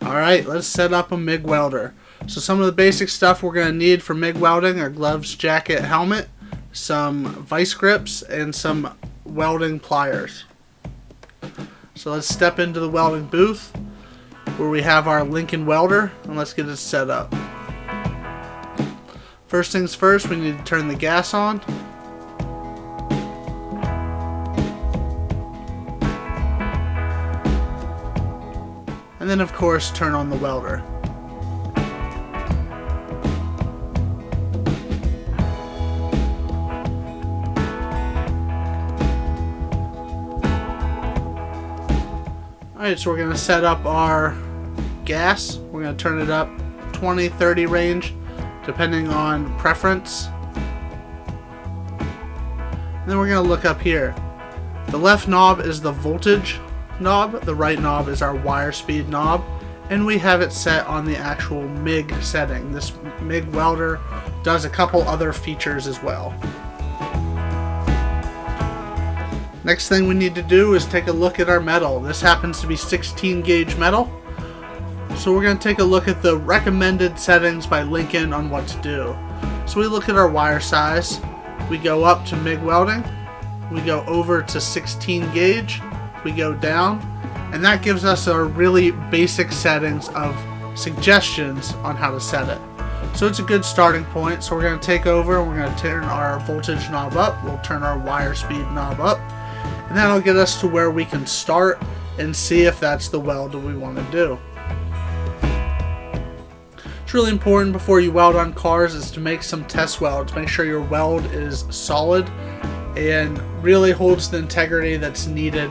Alright, let's set up a MIG welder. So some of the basic stuff we're going to need for MIG welding are gloves, jacket, helmet, some vice grips, and some welding pliers. So let's step into the welding booth where we have our Lincoln welder, and let's get it set up. First things first, we need to turn the gas on. And then of course turn on the welder. Alright, so we're going to set up our gas. We're going to turn it up 20-30 range depending on preference. And then we're going to look up here. The left knob is the voltage knob, the right knob is our wire speed knob, and we have it set on the actual MIG setting. This MIG welder does a couple other features as well. Next thing we need to do is take a look at our metal. This happens to be 16 gauge metal. So we're going to take a look at the recommended settings by Lincoln on what to do. So we look at our wire size, we go up to MIG welding, we go over to 16 gauge, we go down, and that gives us our really basic settings of suggestions on how to set it. So it's a good starting point. So we're going to take over and we're going to turn our voltage knob up, we'll turn our wire speed knob up, and that'll get us to where we can start and see if that's the weld that we want to do. It's really important before you weld on cars is to make some test welds. Make sure your weld is solid and really holds the integrity that's needed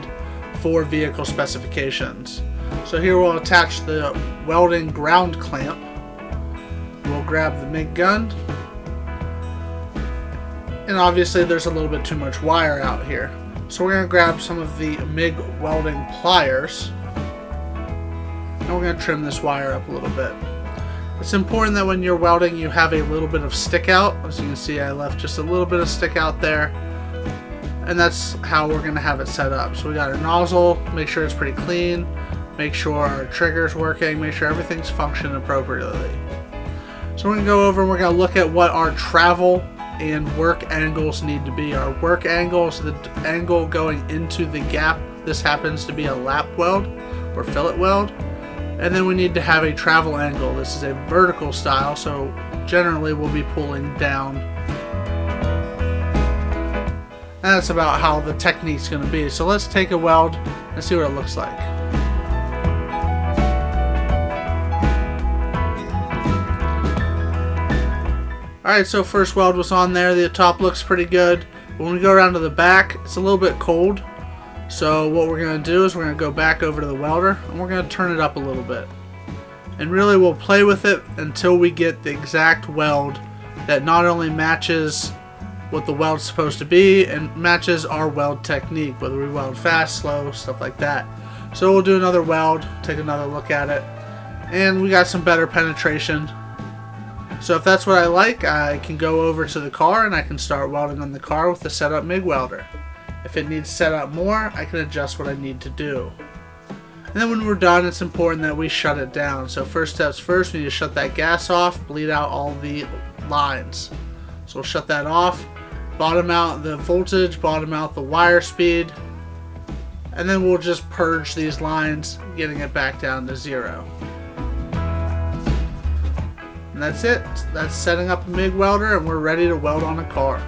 for vehicle specifications. So here we'll attach the welding ground clamp. We'll grab the MIG gun. And obviously there's a little bit too much wire out here. So we're going to grab some of the MIG welding pliers. And we're going to trim this wire up a little bit. It's important that when you're welding you have a little bit of stick out. As you can see, I left just a little bit of stick out there. And that's how we're going to have it set up. So we got our nozzle, make sure it's pretty clean, make sure our trigger's working, make sure everything's functioning appropriately. So we're going to go over and we're going to look at what our travel and work angles need to be. Our work angle is the angle going into the gap. This happens to be a lap weld or fillet weld. And then we need to have a travel angle. This is a vertical style, so generally we'll be pulling down. And that's about how the technique's going to be. So let's take a weld and see what it looks like. Alright, so first weld was on there. The top looks pretty good. When we go around to the back, it's a little bit cold. So what we're going to do is we're going to go back over to the welder and we're going to turn it up a little bit. And really we'll play with it until we get the exact weld that not only matches what the weld's supposed to be and matches our weld technique, whether we weld fast, slow, stuff like that. So we'll do another weld, take another look at it, and we got some better penetration. So if that's what I like, I can go over to the car and I can start welding on the car with the setup MIG welder. If it needs set up more, I can adjust what I need to do. And then when we're done, it's important that we shut it down. So first steps first, we need to shut that gas off, bleed out all the lines. So we'll shut that off. Bottom out the voltage, bottom out the wire speed, and then we'll just purge these lines, getting it back down to 0. And that's it. That's setting up a MIG welder, and we're ready to weld on a car.